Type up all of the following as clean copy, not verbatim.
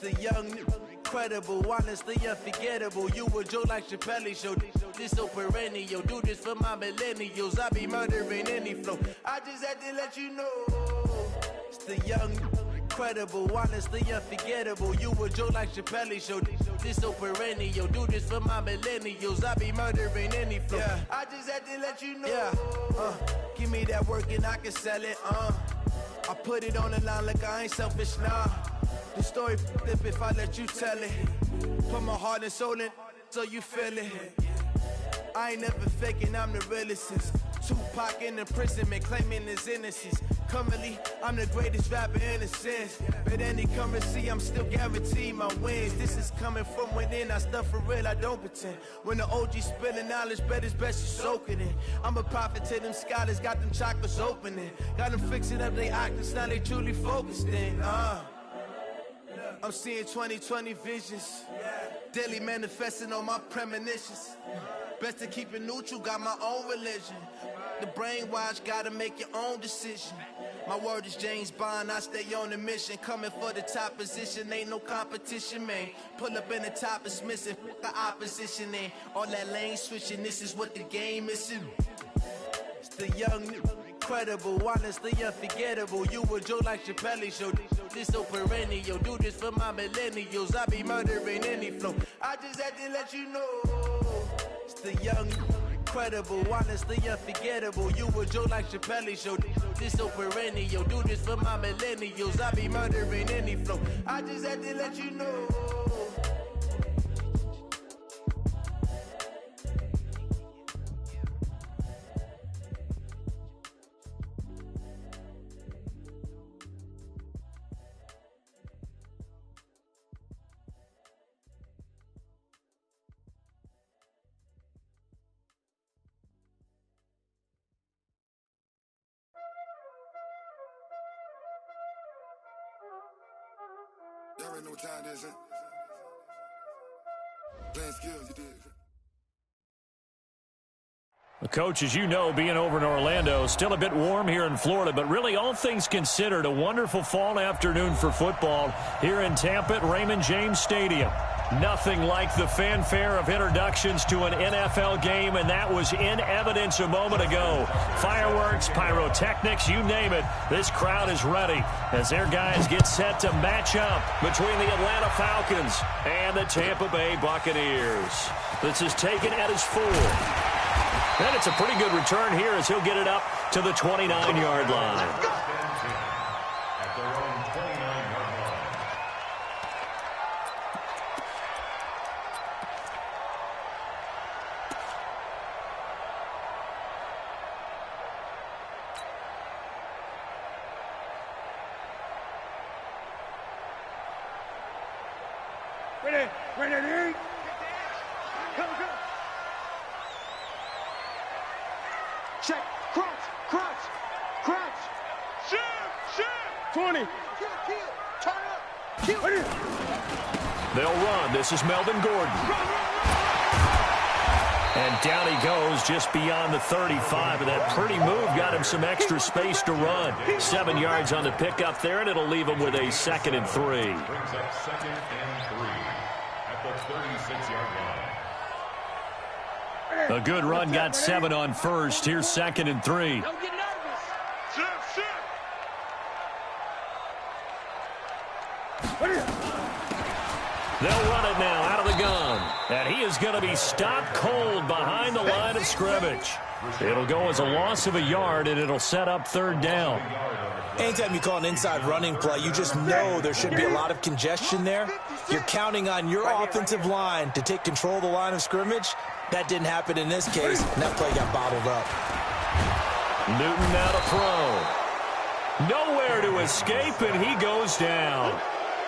The young, incredible, honestly unforgettable. You a Joe like Chappelle show. This so perennial. Do this for my millennials. I be murdering any flow. I just had to let you know. It's the young, incredible, honestly unforgettable. You a Joe like Chappelle show. This so perennial. Do this for my millennials. I be murdering any flow. Yeah. I just had to let you know. Yeah. Give me that work and I can sell it. I put it on the line like I ain't selfish, nah. The story flip if I let you tell it. Put my heart and soul in so you feel it. I ain't never faking, I'm the realest. Tupac in imprisonment, claiming his innocence. Currently, I'm the greatest rapper in a sense. But any currency, I'm still guaranteed my wins. This is coming from within, I stuff for real, I don't pretend. When the OG spilling knowledge, bet it's best you soak it in. I'm a prophet to them scholars, got them chakras opening. Got them fixing up they octaves, now they truly focused in. I'm seeing 2020 visions. Daily manifesting on my premonitions. Best to keep it neutral, got my own religion. The brainwash, gotta make your own decision. My word is James Bond, I stay on the mission. Coming for the top position, ain't no competition, man. Pull up in the top, it's missing, the opposition ain't. All that lane switching, this is what the game is. It's the young, incredible, honestly unforgettable. You a Joe like Chappelle show. This so perennial. Do this for my millennials. I be murdering any flow. I just had to let you know. It's the young, incredible, honestly unforgettable. You a Joe like Chappelle show. This so perennial. Do this for my millennials. I be murdering any flow. I just had to let you know. Y'all already know what time it is, huh? Playing skills, you did. The coach, as you know, being over in Orlando, still a bit warm here in Florida, but really all things considered, a wonderful fall afternoon for football here in Tampa at Raymond James Stadium. Nothing like the fanfare of introductions to an NFL game, and that was in evidence a moment ago. Fireworks, pyrotechnics, you name it. This crowd is ready as their guys get set to match up between the Atlanta Falcons and the Tampa Bay Buccaneers. This is taken at his 4. And it's a pretty good return here as he'll get it up to the 29-yard line. Ready. Come. Check. Crunch. Shoot. 20. Kill. Turn up. Kill. They'll run. This is Melvin Gordon. And down he goes just beyond the 35. And that pretty move got him some extra space to run. 7 yards on the pickup there, and it'll leave him with a 2nd and 3. Brings up 2nd and 3 at the 36-yard line. A good run got 7 on first. Here's 2nd and 3. Don't get nervous. Shoot. They'll run it now out of the gun. And he is going to be stopped cold behind the line of scrimmage. It'll go as a loss of a yard, and it'll set up 3rd down. Anytime you call an inside running play, you just know there should be a lot of congestion there. You're counting on your offensive line to take control of the line of scrimmage. That didn't happen in this case, and that play got bottled up. Newton now to throw. Nowhere to escape, and he goes down.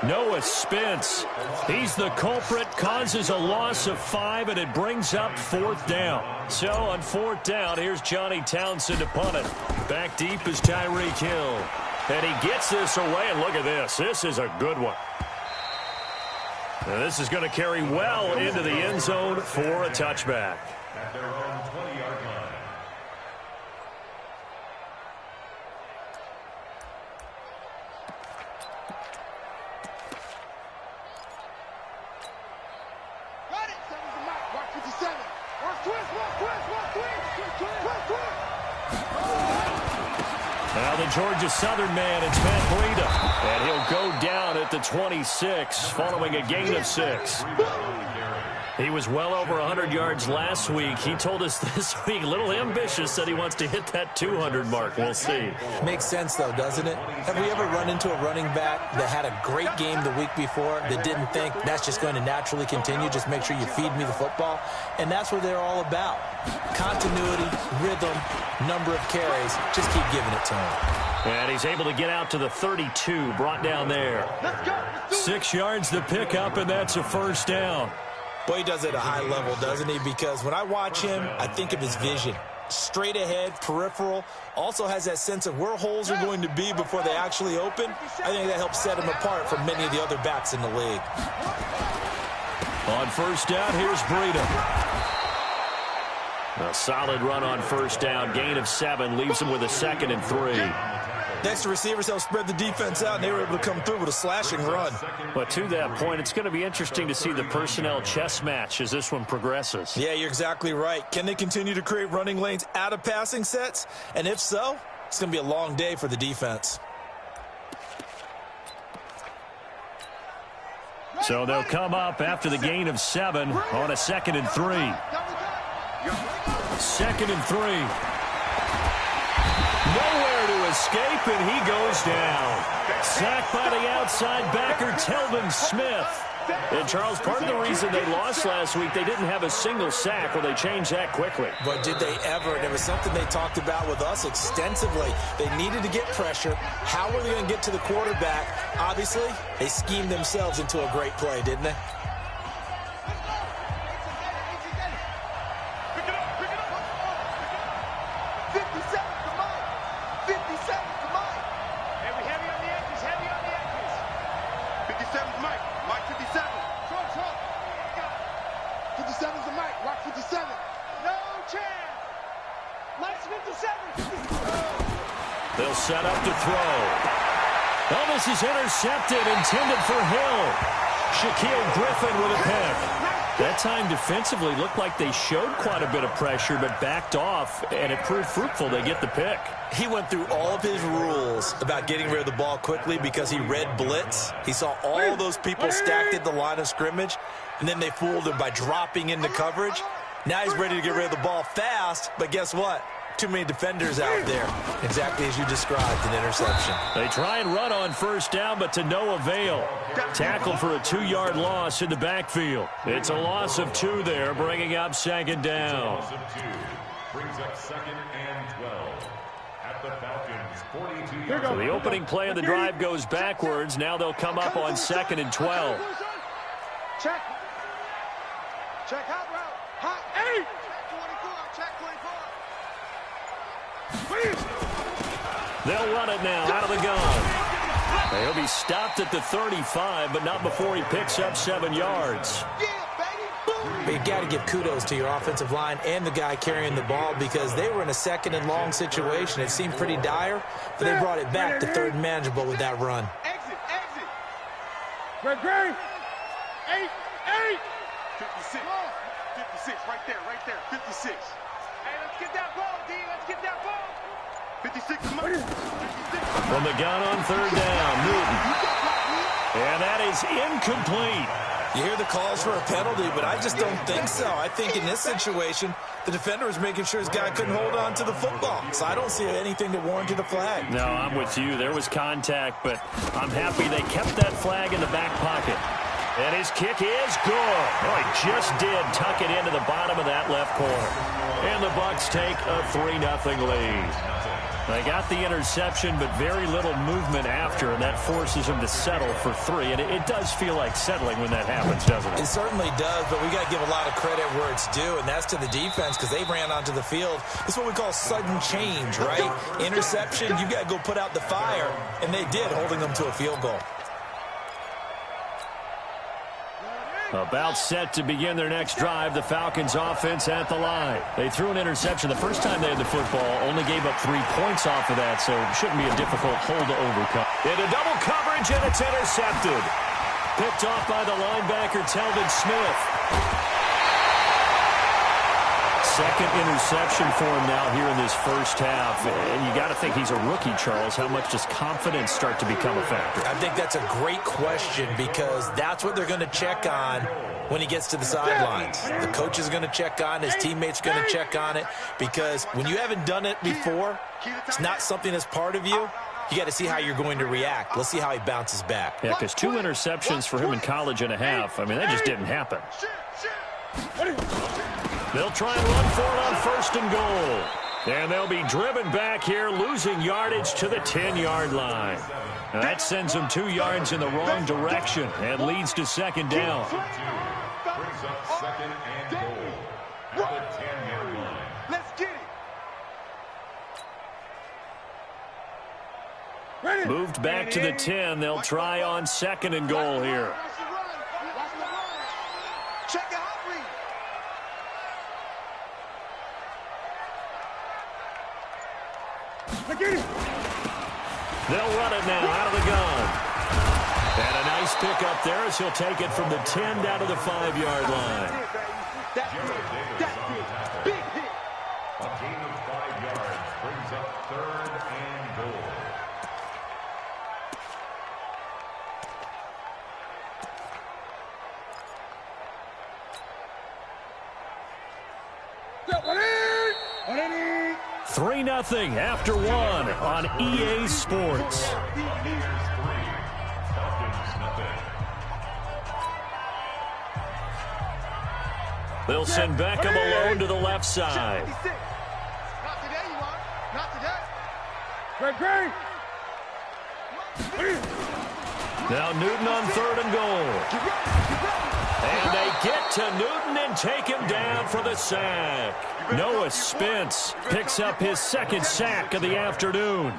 Noah Spence, he's the culprit, causes a loss of 5, and it brings up 4th down. So on 4th down, here's Johnny Townsend to punt it. Back deep is Tyreek Hill. And he gets this away, and look at this. This is a good one. And this is going to carry well into the end zone for a touchback. At their own 20-yard line. Now the Georgia Southern man, it's Matt Breida. And he'll go down at the 26 following a gain of 6. He was well over 100 yards last week. He told us this week, a little ambitious, that he wants to hit that 200 mark. We'll see. Makes sense, though, doesn't it? Have we ever run into a running back that had a great game the week before that didn't think that's just going to naturally continue? Just make sure you feed me the football. And that's what they're all about. Continuity, rhythm, number of carries. Just keep giving it to him. And he's able to get out to the 32, brought down there. 6 yards to pick up, and that's a first down. Boy, he does it at a high level, doesn't he? Because when I watch him, I think of his vision. Straight ahead, peripheral, also has that sense of where holes are going to be before they actually open. I think that helps set him apart from many of the other backs in the league. On first down, here's Breida. A solid run on first down. Gain of 7 leaves him with a 2nd and 3. Next, the receivers helped spread the defense out, and they were able to come through with a slashing run. But to that point, it's going to be interesting to see the personnel chess match as this one progresses. Yeah, you're exactly right. Can they continue to create running lanes out of passing sets? And if so, it's going to be a long day for the defense. So they'll come up after the gain of 7 on a 2nd and 3. 2nd and 3. Nowhere to escape, and he goes down. Sacked by the outside backer, Telvin Smith. And, Charles, part of the reason they lost last week, they didn't have a single sack. Well, they changed that quickly. But did they ever? And it was something they talked about with us extensively. They needed to get pressure. How were they going to get to the quarterback? Obviously, they schemed themselves into a great play, didn't they? They'll set up to throw. Oh, this is intercepted, intended for Hill. Shaquille Griffin with a pick. That time defensively looked like they showed quite a bit of pressure, but backed off, and it proved fruitful. They get the pick. He went through all of his rules about getting rid of the ball quickly because he read blitz. He saw all those people stacked at the line of scrimmage, and then they fooled him by dropping into coverage. Now he's ready to get rid of the ball fast, but guess what? Too many defenders out there. Exactly as you described, an interception. They try and run on first down, but to no avail. Tackled for a 2-yard loss in the backfield. It's a loss of 2 there, bringing up 2nd down. Brings up 2nd and 12 at the Falcons' 42. So the opening play of the drive goes backwards. Now they'll come up on 2nd and 12. Check. Check hot route. Hot 8. Check 24. They'll run it now out of the gun. He'll be stopped at the 35, but not before he picks up 7 yards. But you got to give kudos to your offensive line and the guy carrying the ball because they were in a 2nd and long situation. It seemed pretty dire, but they brought it back to 3rd and manageable with that run. Exit. Great. 8. 56. 56, right there. 56. Hey, let's get that ball, D. Let's get that ball. 56 is money. From the gun on 3rd down, Newton. And that is incomplete. You hear the calls for a penalty, but I just don't think so. I think in this situation, the defender was making sure his guy couldn't hold on to the football. So I don't see anything that warranted a flag. No, I'm with you. There was contact, but I'm happy they kept that flag in the back pocket. And his kick is good. Oh, he just did tuck it into the bottom of that left corner. And the Bucs take a 3-0 lead. They got the interception, but very little movement after, and that forces them to settle for 3. And it does feel like settling when that happens, doesn't it? It certainly does, but we got to give a lot of credit where it's due, and that's to the defense because they ran onto the field. This is what we call sudden change, right? Interception, you got to go put out the fire, and they did, holding them to a field goal. About set to begin their next drive, the Falcons offense at the line. They threw an interception the first time they had the football, only gave up 3 points off of that, so it shouldn't be a difficult hole to overcome. Into double coverage, and it's intercepted. Picked off by the linebacker, Telvin Smith. Second interception for him now here in this first half. And you got to think he's a rookie, Charles. How much does confidence start to become a factor? I think that's a great question because that's what they're going to check on when he gets to the sidelines. The coach is going to check on, his teammates are going to check on it, because when you haven't done it before, it's not something that's part of you. You got to see how you're going to react. Let's see how he bounces back. Yeah, because 2 interceptions for him in college and a half. I mean, that just didn't happen. They'll try and run for it on first and goal. And they'll be driven back here, losing yardage to the 10-yard line. Now that sends them 2 yards in the wrong direction and leads to second down. Brings up second and goal at the 10-yard line. Let's get it. Moved back to the 10. They'll try on second and goal here. Check it out. They'll run it now out of the gun. And a nice pickup there as he'll take it from the 10 down to the 5-yard line. That's big hit. A gain of 5 yards brings up third and goal. Ready? 3-0 after 1 on EA Sports. Buccaneers 3, Falcons nothing. They'll send Beckham alone to the left side. Not today, you are. Not today. Great. Now Newton on third and goal. And they get to Newton and take him down for the sack. Noah Spence picks up his second sack of the afternoon.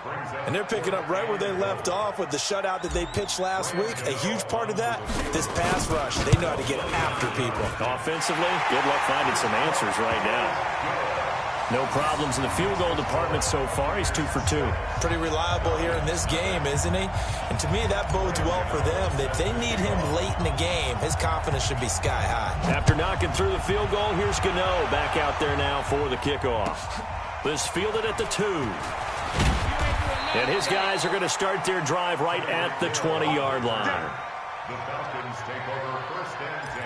And they're picking up right where they left off with the shutout that they pitched last week. A huge part of that, this pass rush. They know how to get after people. Offensively, good luck finding some answers right now. No problems in the field goal department so far. He's 2 for 2. Pretty reliable here in this game, isn't he? And to me, that bodes well for them. That they need him late in the game. His confidence should be sky high. After knocking through the field goal, here's Gano back out there now for the kickoff. This fielded at the 2. And his guys are going to start their drive right at the 20-yard line. The Falcons take over first and 10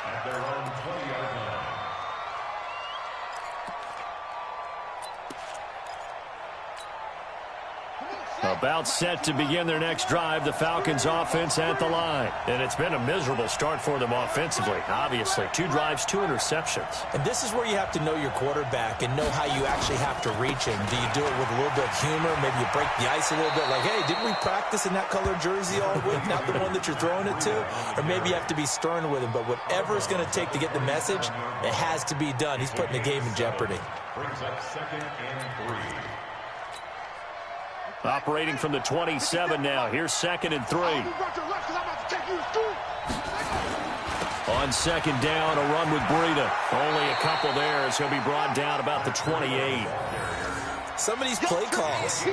at their own 20-yard line. About set to begin their next drive, the Falcons offense at the line. And it's been a miserable start for them offensively, obviously. 2 drives, 2 interceptions. And this is where you have to know your quarterback and know how you actually have to reach him. Do you do it with a little bit of humor? Maybe you break the ice a little bit like, hey, didn't we practice in that color jersey all week? Not the one that you're throwing it to? Or maybe you have to be stern with him. But whatever it's going to take to get the message, it has to be done. He's putting the game in jeopardy. Brings up second and 3. Operating from the 27 now. Here's second and 3. On second down, a run with Breida. Only a couple there as he'll be brought down about the 28. Some of these play calls,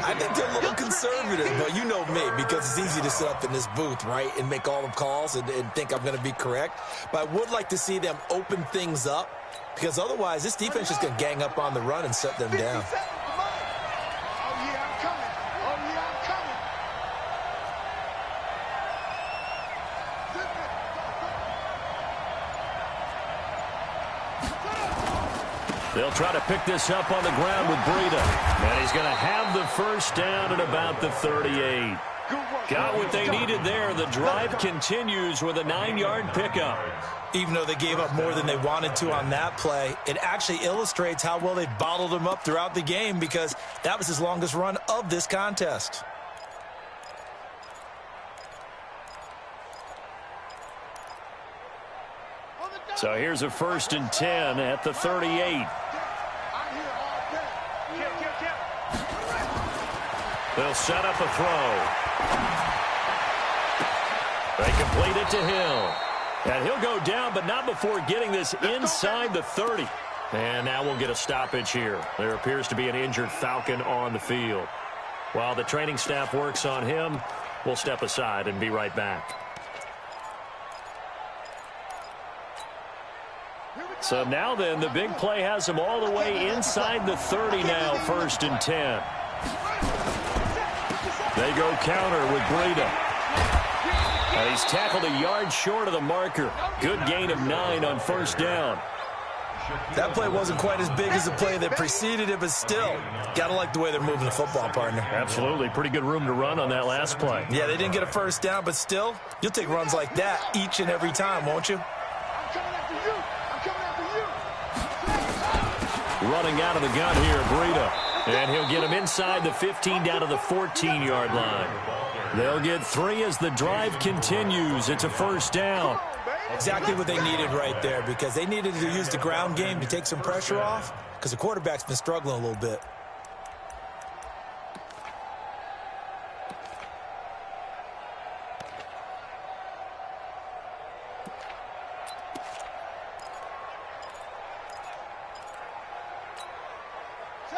I think they're a little conservative, but you know me, because it's easy to sit up in this booth, right, and make all the calls and think I'm going to be correct. But I would like to see them open things up, because otherwise this defense is going to gang up on the run and shut them down. They'll try to pick this up on the ground with Breida. And he's going to have the first down at about the 38. Got what they needed there. The drive continues with a 9-yard pickup. Even though they gave up more than they wanted to on that play, it actually illustrates how well they bottled him up throughout the game, because that was his longest run of this contest. So here's a 1st and 10 at the 38. They'll set up a throw. They complete it to Hill. And he'll go down, but not before getting this inside the 30. And now we'll get a stoppage here. There appears to be an injured Falcon on the field. While the training staff works on him, we'll step aside and be right back. So now then, the big play has him all the way inside the 30 now, 1st and 10. They go counter with Breida. And he's tackled a yard short of the marker. Good gain of 9 on 1st down. That play wasn't quite as big as the play that preceded it, but still, got to like the way they're moving the football, partner. Absolutely. Pretty good room to run on that last play. Yeah, they didn't get a 1st down, but still, you'll take runs like that each and every time, won't you? Running out of the gun here, Breida. And he'll get him inside the 15 down to the 14-yard line. They'll get 3 as the drive continues. It's a 1st down. Exactly what they needed right there, because they needed to use the ground game to take some pressure off, because the quarterback's been struggling a little bit.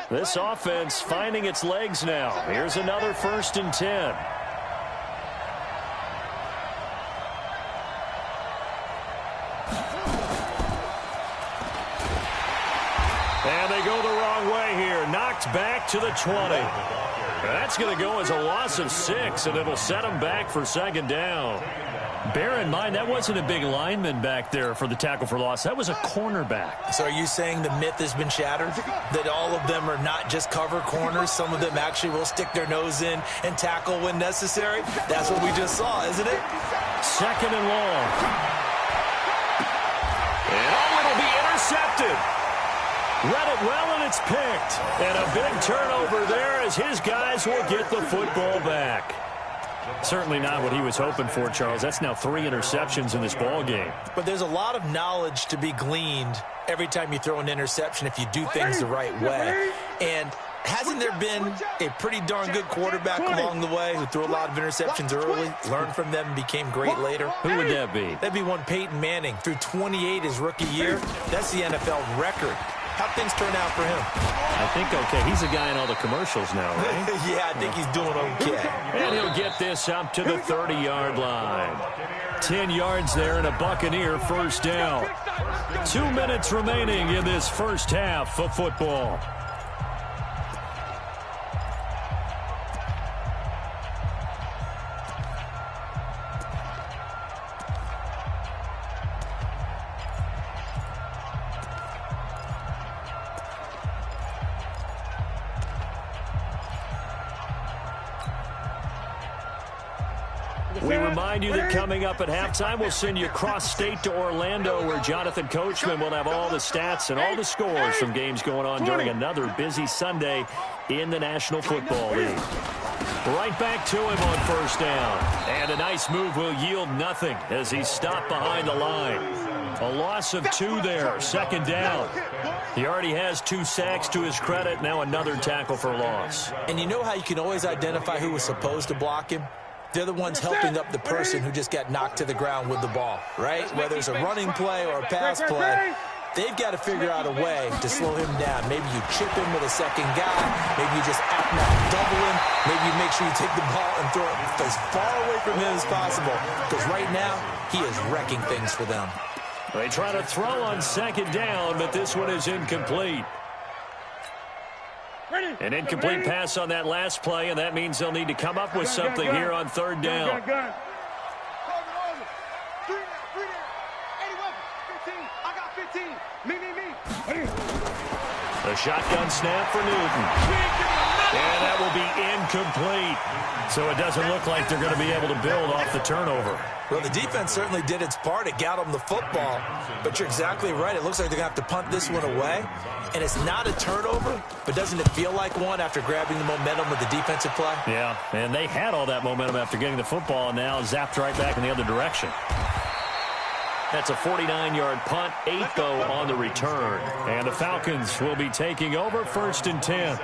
This offense finding its legs now. Here's another 1st and 10. And they go the wrong way here. Knocked back to the 20. That's going to go as a loss of 6, and it'll set them back for 2nd down. Bear in mind, that wasn't a big lineman back there for the tackle for loss. That was a cornerback. So are you saying the myth has been shattered? That all of them are not just cover corners? Some of them actually will stick their nose in and tackle when necessary? That's what we just saw, isn't it? 2nd and long. And it'll be intercepted. Read it well, and it's picked. And a big turnover there as his guys will get the football back. Certainly not what he was hoping for, Charles. That's now 3 interceptions in this ball game. But there's a lot of knowledge to be gleaned every time you throw an interception if you do things the right way. And hasn't there been a pretty darn good quarterback along the way who threw a lot of interceptions early, learned from them, and became great later? Who would that be? That'd be one Peyton Manning. Threw 28 his rookie year. That's the NFL record. How'd things turn out for him? I think okay. He's a guy in all the commercials now, right? Yeah, I think he's doing okay. And he'll get this up to the 30-yard line. 10 yards there and a Buccaneer 1st down. 2 minutes remaining in this 1st half of football. We remind you that coming up at halftime, we'll send you cross-state to Orlando, where Jonathan Coachman will have all the stats and all the scores from games going on during another busy Sunday in the National Football League. Right back to him on 1st down. And a nice move will yield nothing as he's stopped behind the line. A loss of 2 there, 2nd down. He already has 2 sacks to his credit, now another tackle for loss. And you know how you can always identify who was supposed to block him? They're the ones helping up the person who just got knocked to the ground with the ball, right? Whether it's a running play or a pass play, they've got to figure out a way to slow him down. Maybe you chip him with a 2nd guy. Maybe you just out-and-out double him. Maybe you make sure you take the ball and throw it as far away from him as possible, because right now he is wrecking things for them. They try to throw on 2nd down, but this one is incomplete. An incomplete pass on that last play, and that means they'll need to come up with something here on 3rd down. The shotgun snap for Newton. And that will be incomplete. So it doesn't look like they're going to be able to build off the turnover. Well, the defense certainly did its part. It got them the football. But you're exactly right. It looks like they're going to have to punt this one away. And it's not a turnover, but doesn't it feel like one after grabbing the momentum with the defensive play? Yeah, and they had all that momentum after getting the football, and now zapped right back in the other direction. That's a 49-yard punt, 8 though on the return. And the Falcons will be taking over 1st and 10.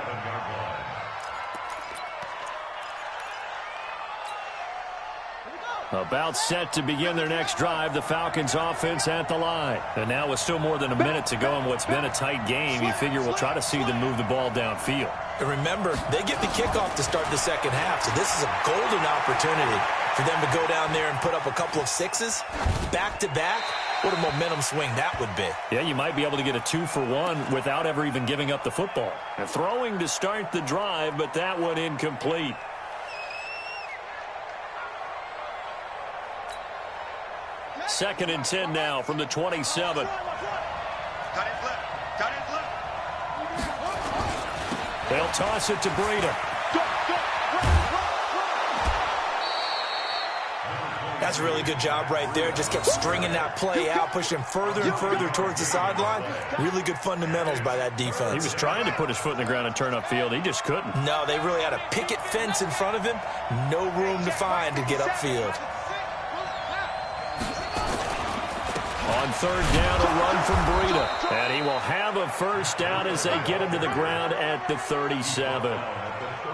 About set to begin their next drive, the Falcons offense at the line. And now with still more than a minute to go in what's been a tight game, you figure we'll try to see them move the ball downfield. And remember, they get the kickoff to start the 2nd half, so this is a golden opportunity for them to go down there and put up a couple of 6s back-to-back What a momentum swing that would be. Yeah, you might be able to get a 2-for-1 without ever even giving up the football. And throwing to start the drive, but that one incomplete. Second and 10 now from the 27. They'll toss it to Breida. That's a really good job right there. Just kept stringing that play out, pushing further and further towards the sideline. Really good fundamentals by that defense. He was trying to put his foot in the ground and turn upfield. He just couldn't. No, they really had a picket fence in front of him. No room to find to get upfield. On third down, a run from Breida. And he will have a first down as they get him to the ground at the 37.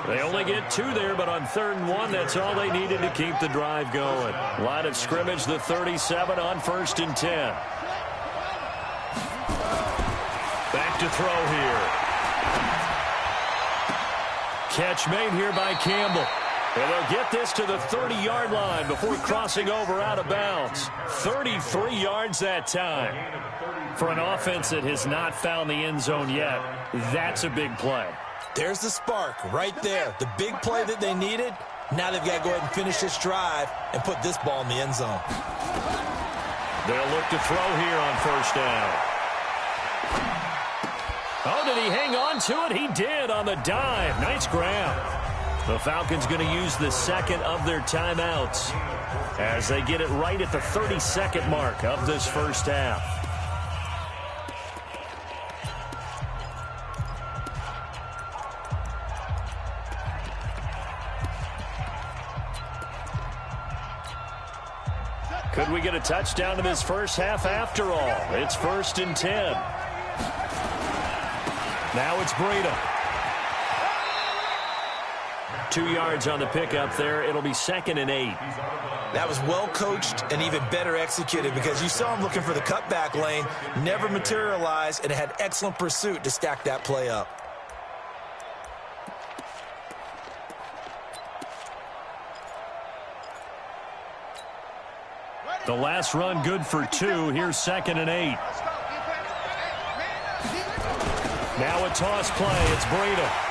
They only get 2 there, but on 3rd and 1, that's all they needed to keep the drive going. Line of scrimmage, the 37 on 1st and 10. Back to throw here. Catch made here by Campbell. And they'll get this to the 30-yard line before crossing over out of bounds. 33 yards that time. For an offense that has not found the end zone yet, that's a big play. There's the spark right there. The big play that they needed. Now they've got to go ahead and finish this drive and put this ball in the end zone. They'll look to throw here on 1st down. Oh, did he hang on to it? He did on the dive. Nice grab. The Falcons going to use the second of their timeouts as they get it right at the 32nd mark of this first half. Could we get a touchdown in this first half after all? It's 1st and 10. Now it's Breida. 2 yards on the pickup there. It'll be 2nd and 8. That was well coached and even better executed because you saw him looking for the cutback lane, never materialized, and had excellent pursuit to stack that play up. The last run good for 2. Here's 2nd and 8. Now a toss play. It's Breida.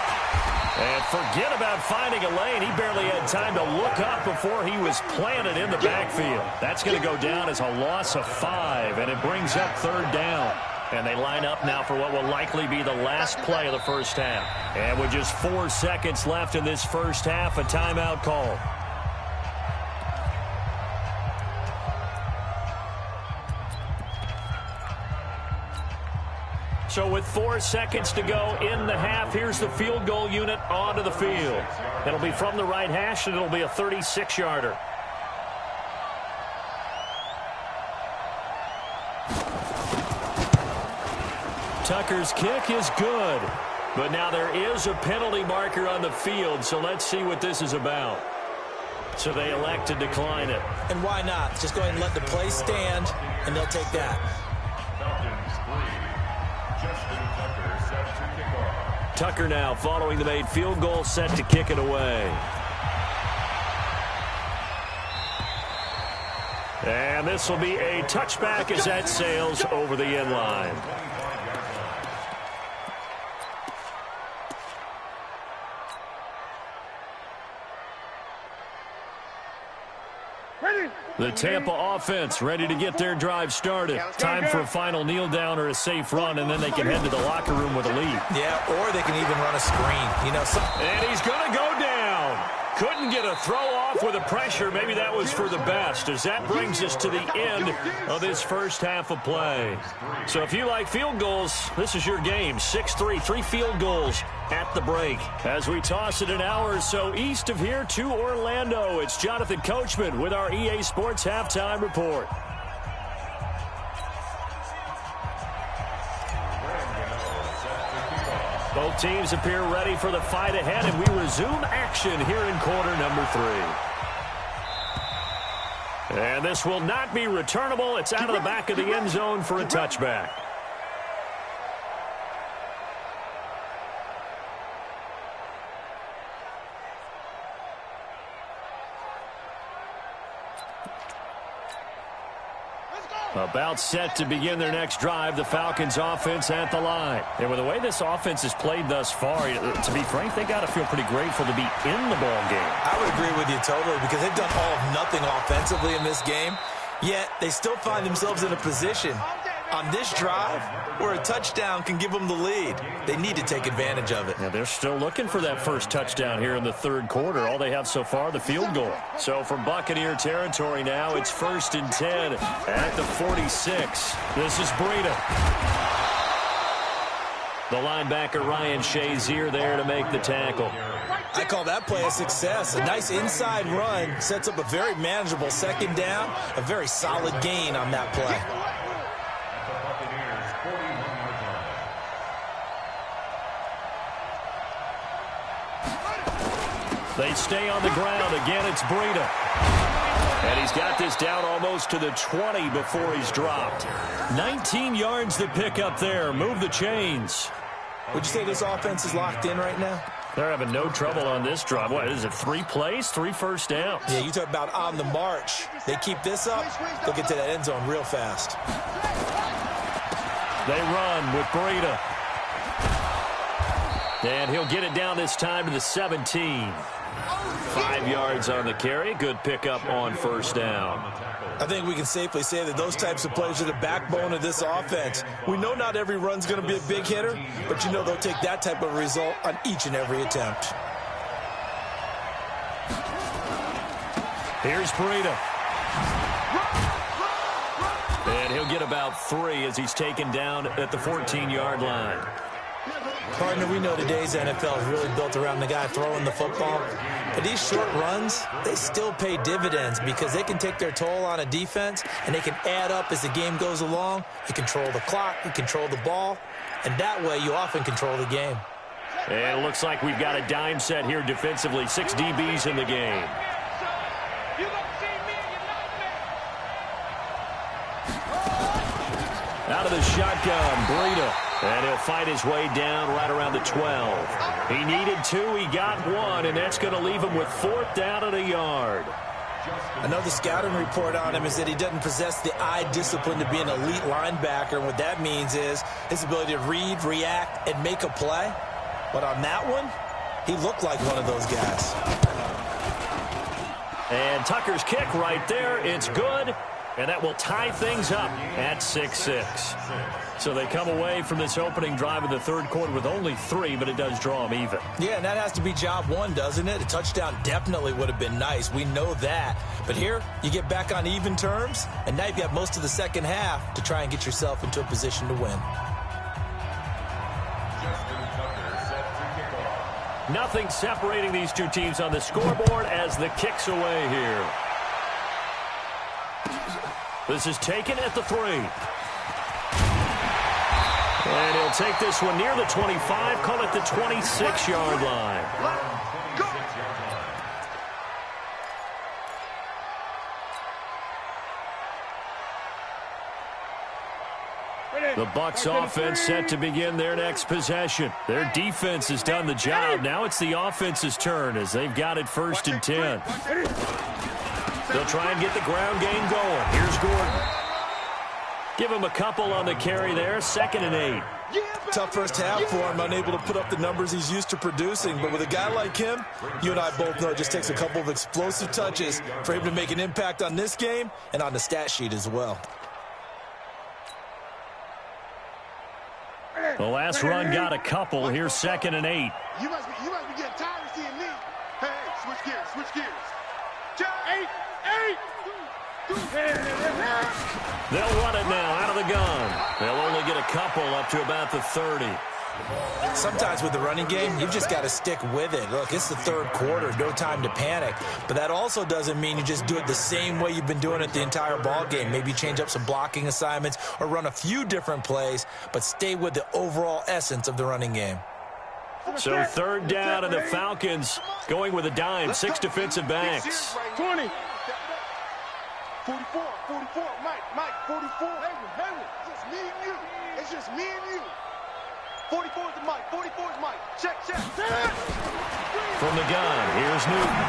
And forget about finding a lane. He barely had time to look up before he was planted in the backfield. That's going to go down as a loss of 5, and it brings up 3rd down. And they line up now for what will likely be the last play of the first half. And with just 4 seconds left in this first half, a timeout call. So with 4 seconds to go in the half, here's the field goal unit onto the field. It'll be from the right hash, and it'll be a 36-yarder. Tucker's kick is good. But now there is a penalty marker on the field, so let's see what this is about. So they elect to decline it. And why not? Just go ahead and let the play stand, and they'll take that. Tucker now following the made field goal, set to kick it away. And this will be a touchback as that sails over the end line. The Tampa offense ready to get their drive started. Time for a final kneel down or a safe run, and then they can head to the locker room with a lead. Yeah, or they can even run a screen. You know, and he's going to go down. Couldn't get a throw off with the pressure. Maybe that was for the best, as that brings us to the end of this first half of play. So if you like field goals, this is your game. 6-3, 3 field goals at the break. As we toss it an hour or so east of here to Orlando, it's Jonathan Coachman with our EA Sports Halftime Report. Both teams appear ready for the fight ahead, and we resume action here in quarter number 3. And this will not be returnable. It's out of the back of the end zone for a touchback. About set to begin their next drive, the Falcons offense at the line. And with the way this offense has played thus far, to be frank, they got to feel pretty grateful to be in the ball game. I would agree with you totally because they've done all of nothing offensively in this game, yet they still find themselves in a position on this drive where a touchdown can give them the lead. They need to take advantage of it. Yeah, they're still looking for that first touchdown here in the third quarter. All they have so far, the field goal. So from Buccaneer territory now, it's 1st and 10 at the 46. This is Breida. The linebacker Ryan Shazier there to make the tackle. I call that play a success. A nice inside run sets up a very manageable second down, a very solid gain on that play. They stay on the ground. Again, it's Breida. And he's got this down almost to the 20 before he's dropped. 19 yards to pick up there. Move the chains. Would you say this offense is locked in right now? They're having no trouble on this drive. What is it, 3 plays, 3 first downs? Yeah, you talk about on the march. They keep this up, they'll get to that end zone real fast. They run with Breida. And he'll get it down this time to the 17. 5 yards on the carry. Good pickup on first down. I think we can safely say that those types of plays are the backbone of this offense. We know not every run's going to be a big hitter, but you know they'll take that type of result on each and every attempt. Here's Breida. And he'll get about 3 as he's taken down at the 14-yard line. Partner, we know today's NFL is really built around the guy throwing the football. But these short runs, they still pay dividends because they can take their toll on a defense and they can add up as the game goes along. You control the clock, you control the ball, and that way you often control the game. And it looks like we've got a dime set here defensively. 6 DBs in the game. Out of the shotgun, Breida. And he'll fight his way down right around the 12. He needed 2, he got 1, and that's going to leave him with 4th down at a yard. Another scouting report on him is that he doesn't possess the eye discipline to be an elite linebacker. And what that means is his ability to read, react, and make a play. But on that one, he looked like one of those guys. And Tucker's kick right there. It's good. And that will tie things up at 6-6. So they come away from this opening drive of the third quarter with only 3, but it does draw them even. Yeah, and that has to be job 1, doesn't it? A touchdown definitely would have been nice. We know that. But here, you get back on even terms, and now you've got most of the second half to try and get yourself into a position to win. Nothing separating these two teams on the scoreboard as the kick's away here. This is taken at the 3. And he'll take this one near the 25, call it the 26-yard line. The Bucs offense set to begin their next possession. Their defense has done the job. Now it's the offense's turn as they've got it 1st and 10. They'll try and get the ground game going. Here's Gordon. Give him a couple on the carry there. 2nd and 8. Tough first half for him, unable to put up the numbers he's used to producing. But with a guy like him, you and I both know it just takes a couple of explosive touches for him to make an impact on this game and on the stat sheet as well. The last run got a couple. Here's 2nd and 8. You must be getting tired of seeing me. Hey, switch gears, switch gears. 8. They'll run it now out of the gun. They'll only get a couple up to about the 30. Sometimes with the running game, you've just got to stick with it. Look, it's the third quarter, no time to panic. But that also doesn't mean you just do it the same way you've been doing it the entire ball game. Maybe change up some blocking assignments or run a few different plays, but stay with the overall essence of the running game. So 3rd down, and the Falcons going with a dime. 6 defensive backs. 20. 44, Mike, 44. It's just me and you. It's just me and you. 44 is the Mike, 44 is Mike. Check. From the gun, here's Newton.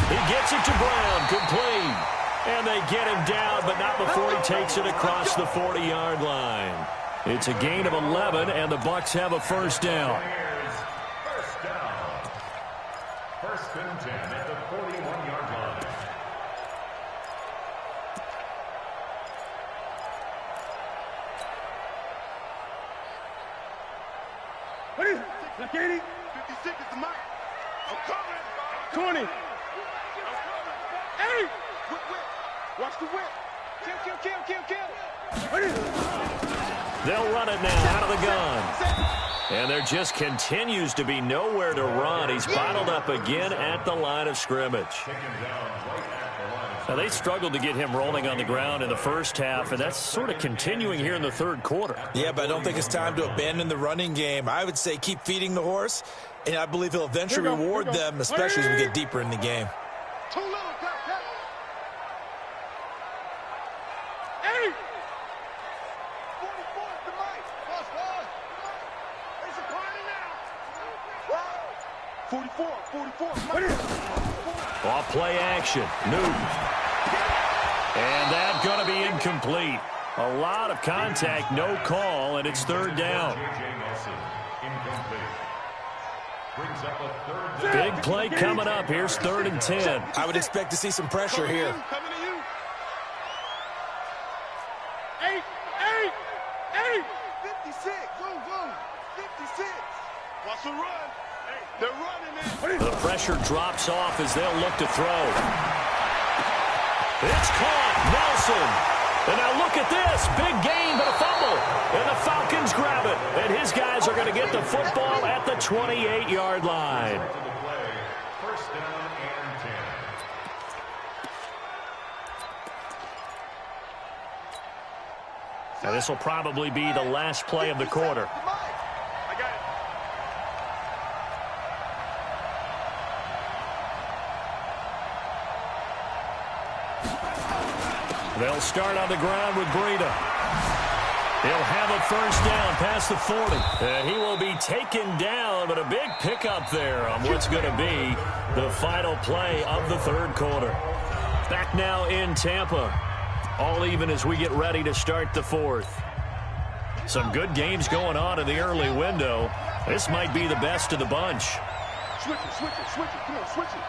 He gets it to Brown, complete. And they get him down, but not before he takes it across the 40-yard line. It's a gain of 11, and the Bucs have a first down. First down. First and 10 at the 41-yard line. What is it? Like 80? 56 is the mark. I'm coming. 20. Hey! Whip, whip. Watch the whip. Kill, kill, kill, kill, kill. What is it? They'll run it now out of the gun. And there just continues to be nowhere to run. He's bottled up again at the line of scrimmage. Now, they struggled to get him rolling on the ground in the first half, and that's sort of continuing here in the third quarter. Yeah, but I don't think it's time to abandon the running game. I would say keep feeding the horse, and I believe he'll eventually reward them, especially as we get deeper in the game. Too little, tap. Hey! 44 is the mic. It's a party now. 44. What is it? Off play action. Newton. And that's going to be incomplete. A lot of contact, no call, and it's third down. Big play coming up. Here's 3rd and 10. I would expect to see some pressure here. Coming to you. 56. Boom. 56. Watch the run. They're running, man. The pressure drops off as they'll look to throw. It's caught. Nelson. And now look at this. Big gain, but a fumble. And the Falcons grab it. And his guys are going to get the football at the 28-yard line. First down and 10. Now this will probably be the last play of the quarter. I got it. They'll start on the ground with Breida. He'll have a first down past the 40. And he will be taken down, but a big pickup there on what's going to be the final play of the third quarter. Back now in Tampa. All even as we get ready to start the fourth. Some good games going on in the early window. This might be the best of the bunch. Switch it. Come on, switch it.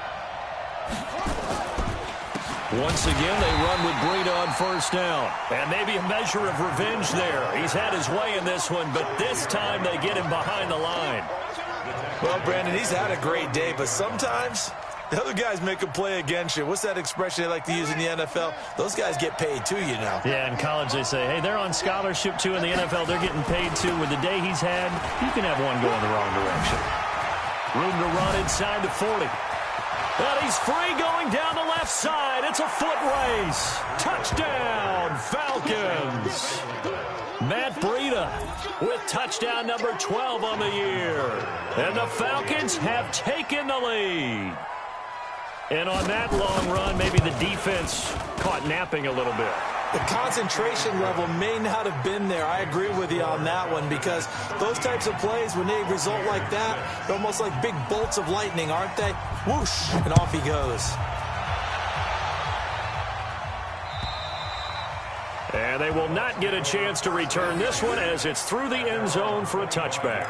Once again, they run with Breida on first down. And maybe a measure of revenge there. He's had his way in this one, but this time they get him behind the line. Well, Brandon, he's had a great day, but sometimes the other guys make a play against you. What's that expression they like to use in the NFL? Those guys get paid too, you know. Yeah, in college they say, hey, they're on scholarship too. In the NFL, they're getting paid too. With the day he's had, you can have one go in the wrong direction. Room to run inside the 40. And he's free going down the left side. It's a foot race. Touchdown, Falcons. Matt Breida with touchdown number 12 on the year. And the Falcons have taken the lead. And on that long run, maybe the defense caught napping a little bit. The concentration level may not have been there. I agree with you on that one because those types of plays, when they result like that, they're almost like big bolts of lightning, aren't they? Whoosh, and off he goes. And they will not get a chance to return this one as it's through the end zone for a touchback.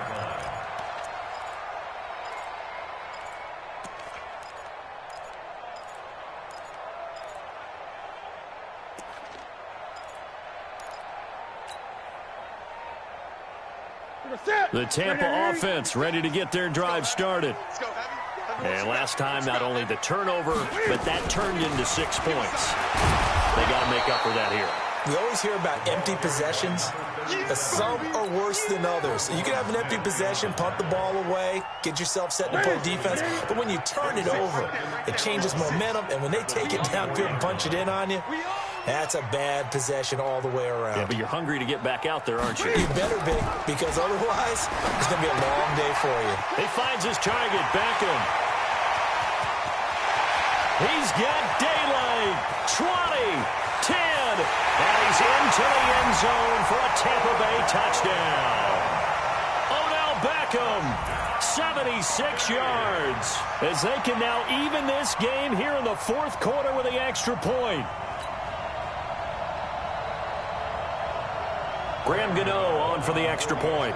The Tampa offense ready to get their drive started. And last time, not only the turnover, but that turned into 6 points. They got to make up for that here. We always hear about empty possessions. Some are worse than others. You can have an empty possession, punt the ball away, get yourself set to play defense. But when you turn it over, it changes momentum. And when they take it downfield and punch it in on you, that's a bad possession all the way around. Yeah, but you're hungry to get back out there, aren't you? You better be, because otherwise, it's going to be a long day for you. He finds his target, Beckham. He's got daylight. 20, 10, and he's into the end zone for a Tampa Bay touchdown. Odell Beckham, 76 yards, as they can now even this game here in the fourth quarter with the extra point. Graham Gano on for the extra point.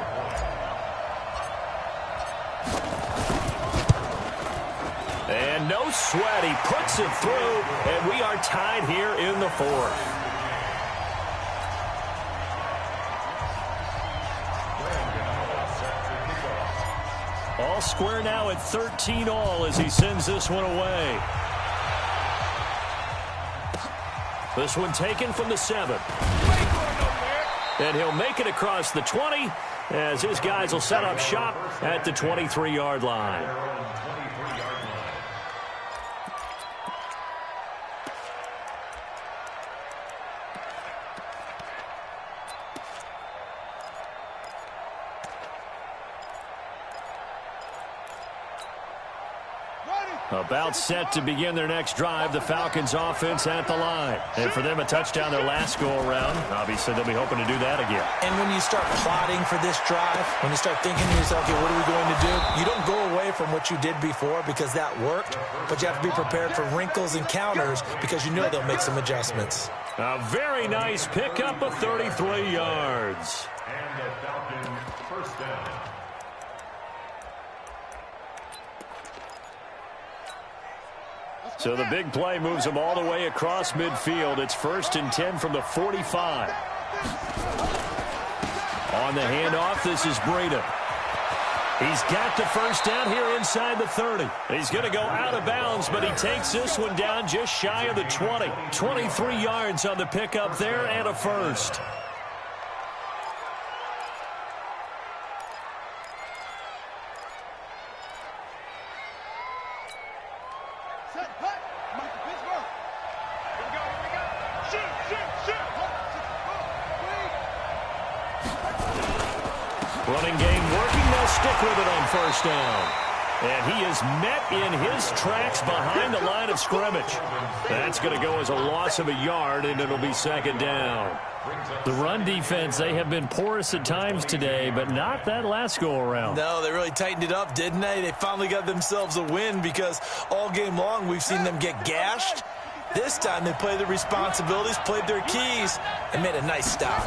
And no sweat. He puts it through, and we are tied here in the fourth. All square now at 13-all as he sends this one away. This one taken from the 7. And he'll make it across the 20 as his guys will set up shop at the 23-yard line. About set to begin their next drive, the Falcons offense at the line. And for them, a touchdown their last go-around. Obviously, they'll be hoping to do that again. And when you start plotting for this drive, when you start thinking to yourself, okay, what are we going to do? You don't go away from what you did before because that worked, but you have to be prepared for wrinkles and counters because you know they'll make some adjustments. A very nice pickup of 33 yards. And the Falcons first down. So the big play moves them all the way across midfield. It's 1st and 10 from the 45. On the handoff, this is Breida. He's got the first down here inside the 30. He's going to go out of bounds, but he takes this one down just shy of the 20. 23 yards on the pickup there and a first. Running game working. They'll stick with it on first down. And he is met in his tracks behind the line of scrimmage. That's going to go as a loss of a yard, and it'll be 2nd down. The run defense, they have been porous at times today, but not that last go-around. No, they really tightened it up, didn't they? They finally got themselves a win because all game long we've seen them get gashed. This time they played their responsibilities, played their keys, and made a nice stop.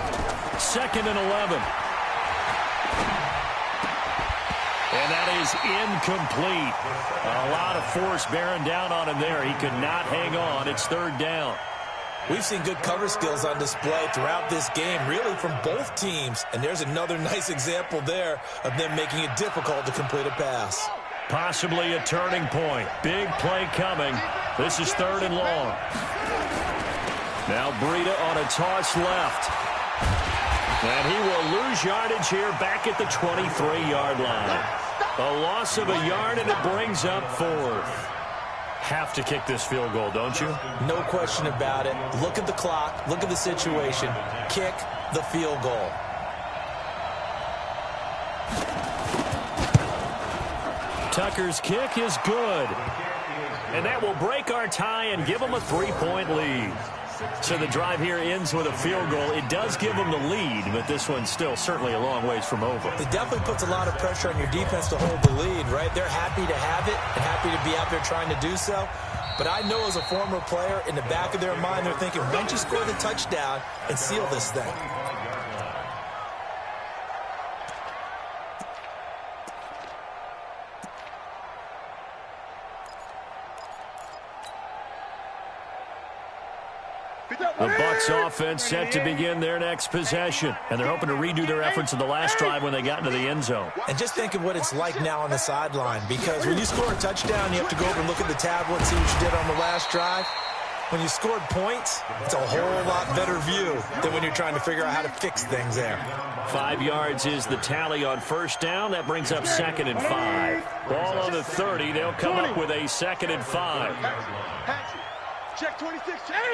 2nd and 11. And that is incomplete. A lot of force bearing down on him there. He could not hang on. It's 3rd down. We've seen good cover skills on display throughout this game, really from both teams. And there's another nice example there of them making it difficult to complete a pass. Possibly a turning point. Big play coming. This is 3rd and long. Now Breida on a toss left. And he will lose yardage here back at the 23-yard line. A loss of a yard, and it brings up 4th. Have to kick this field goal, don't you? No question about it. Look at the clock. Look at the situation. Kick the field goal. Tucker's kick is good. And that will break our tie and give them a 3-point lead. So the drive here ends with a field goal. It does give them the lead, but this one's still certainly a long ways from over. It definitely puts a lot of pressure on your defense to hold the lead, right? They're happy to have it and happy to be out there trying to do so. But I know as a former player, in the back of their mind, they're thinking, why don't you score the touchdown and seal this thing? The Bucs offense set to begin their next possession. And they're hoping to redo their efforts in the last drive when they got into the end zone. And just think of what it's like now on the sideline. Because when you score a touchdown, you have to go over and look at the tablet and see what you did on the last drive. When you scored points, it's a whole lot better view than when you're trying to figure out how to fix things there. 5 yards is the tally on first down. That brings up 2nd and 5. Ball on the 30. They'll come up with a 2nd and 5. Check 26. Check.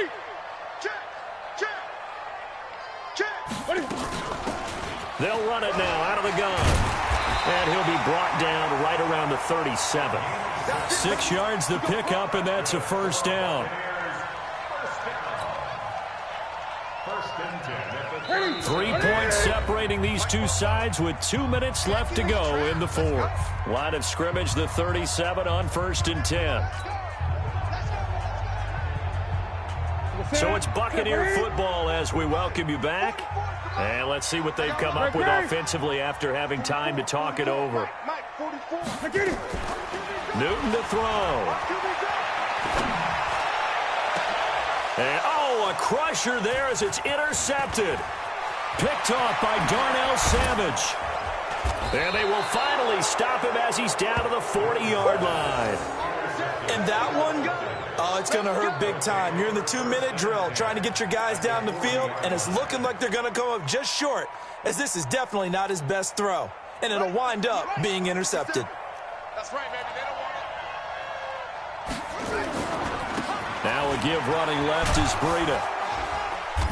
They'll run it now out of the gun. And he'll be brought down right around the 37. 6 yards the pickup, and that's a first down. 3 points separating these two sides with 2 minutes left to go in the fourth. Line of scrimmage, the 37 on 1st and 10. So it's Buccaneer football as we welcome you back. And let's see what they've come up with offensively after having time to talk it over. Newton to throw. And, oh, a crusher there as it's intercepted. Picked off by Darnell Savage. And they will finally stop him as he's down to the 40-yard line. And that one, oh, it's going to hurt big time. You're in the 2-minute drill trying to get your guys down the field, and it's looking like they're going to come up just short, as this is definitely not his best throw. And it'll wind up being intercepted. That's right, baby. They don't want it. Now a give running left is Breida.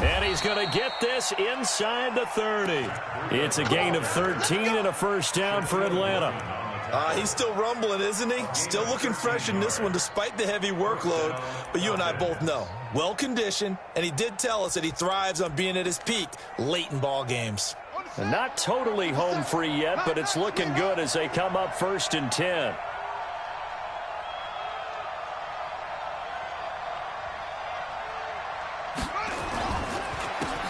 And he's going to get this inside the 30. It's a gain of 13 and a first down for Atlanta. He's still rumbling, isn't he? Still looking fresh in this one despite the heavy workload. But you and I both know, well-conditioned, and he did tell us that he thrives on being at his peak late in ball games. And not totally home free yet, but it's looking good as they come up 1st and 10.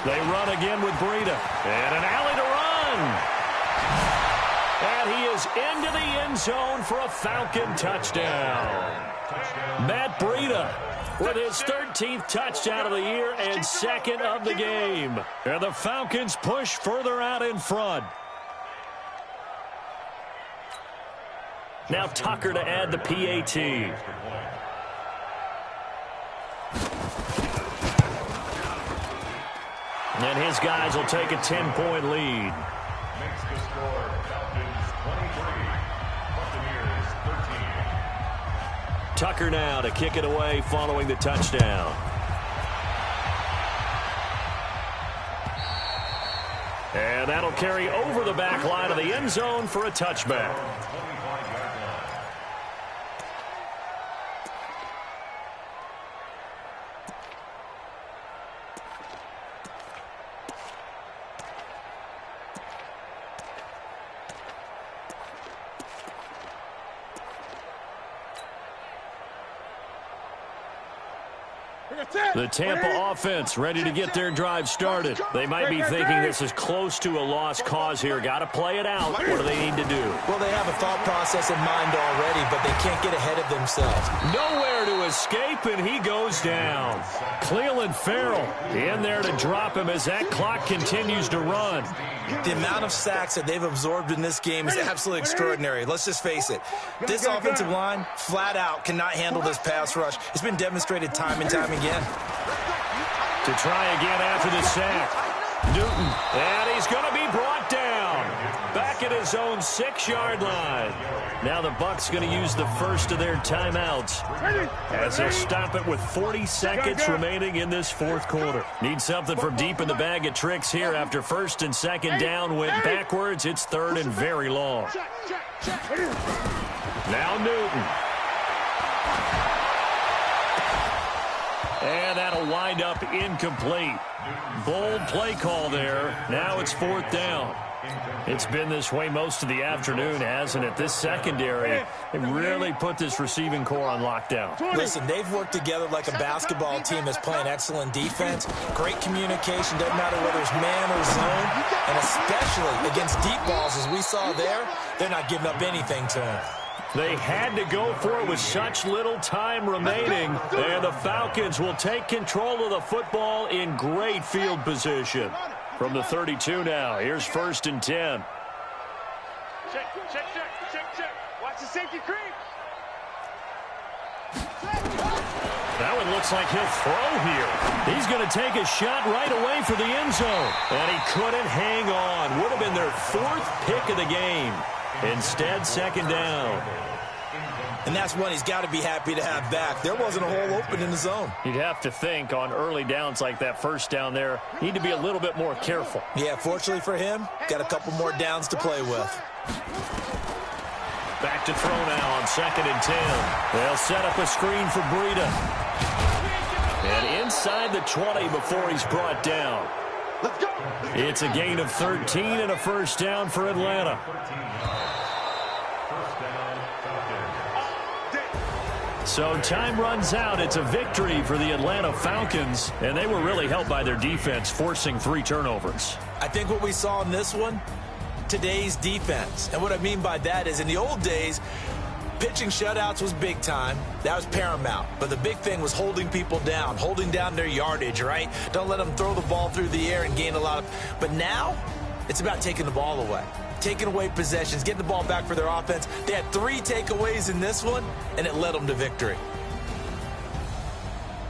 They run again with Breida. And an alley to run. And he is into the end zone for a Falcon touchdown. Matt Breida with his 13th touchdown of the year and second of the game. And the Falcons push further out in front. Now Tucker to add the PAT. And his guys will take a 10-point lead. Makes the score Falcons 23, Buccaneers 13. Tucker now to kick it away following the touchdown. And that'll carry over the back line of the end zone for a touchback. The Tampa offense ready to get their drive started. They might be thinking this is close to a lost cause here. Got to play it out. What do they need to do? Well, they have a thought process in mind already, but they can't get ahead of themselves. Nowhere to escape, and he goes down. Cleveland Farrell in there to drop him as that clock continues to run. The amount of sacks that they've absorbed in this game is absolutely extraordinary. Let's just face it. This offensive line, flat out, cannot handle this pass rush. It's been demonstrated time and time again. To try again after the sack. Newton, and he's going to be brought down. Back at his own 6-yard line. Now the Bucs going to use the first of their timeouts as they'll stop it with 40 seconds remaining in this fourth quarter. Need something from deep in the bag of tricks here after 1st and 2nd down went backwards. It's 3rd and very long. Now Newton. And that'll wind up incomplete. Bold play call there. Now it's 4th down. It's been this way most of the afternoon, hasn't it? This secondary, they really put this receiving core on lockdown. Listen, they've worked together like a basketball team that's playing excellent defense. Great communication, doesn't matter whether it's man or zone. And especially against deep balls, as we saw there, they're not giving up anything to them. They had to go for it with such little time remaining. And the Falcons will take control of the football in great field position. From the 32 now, here's 1st and 10. Check. Watch the safety creep. That one looks like he'll throw here. He's going to take a shot right away for the end zone. And he couldn't hang on. Would have been their 4th pick of the game. Instead, 2nd down. And that's one he's got to be happy to have back. There wasn't a hole open in the zone. You'd have to think on early downs like that 1st down there, need to be a little bit more careful. Yeah, fortunately for him, got a couple more downs to play with. Back to throw now on 2nd and 10. They'll set up a screen for Breida. And inside the 20 before he's brought down. It's a gain of 13 and a first down for Atlanta. So time runs out. It's a victory for the Atlanta Falcons, and they were really helped by their defense, forcing 3 turnovers. I think what we saw in this one, today's defense. And what I mean by that is in the old days, pitching shutouts was big time. That was paramount. But the big thing was holding people down, holding down their yardage, right? Don't let them throw the ball through the air and gain a lot of... But now, it's about taking the ball away. Taking away possessions, getting the ball back for their offense. They had 3 takeaways in this one, and it led them to victory.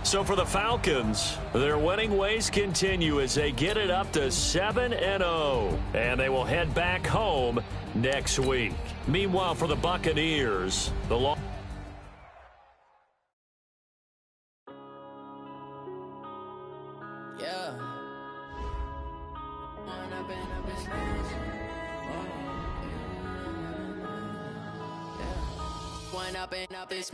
So for the Falcons, their winning ways continue as they get it up to 7-0, and they will head back home next week. Meanwhile, for the Buccaneers, the long... Up this